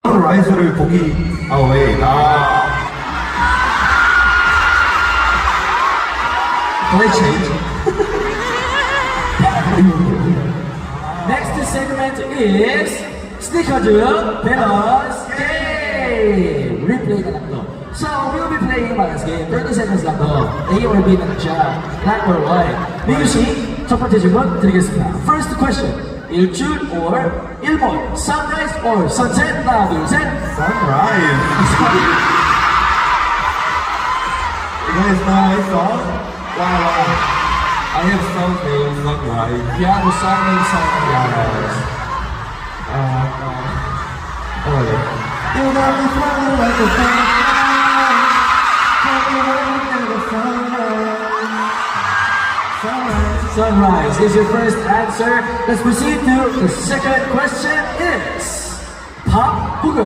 라이스를 보기 away. Can I change? Next segment is Sneakers Balance Game! Replay na lang to. So, we'll be playing balance game. 30 seconds lang to. A or B na lang siya. Black or white. Music, 첫 번째 질문 드리겠습니다. First question. 일출 or 일몰? Sunrise or sunset? 하나, 둘, 셋. Sunrise. Guys, nice song. Wow. I have something sunrise. Piano song and sunrise. You got me flying like a firefly. Sunrise is your first answer. Let's proceed to the second question is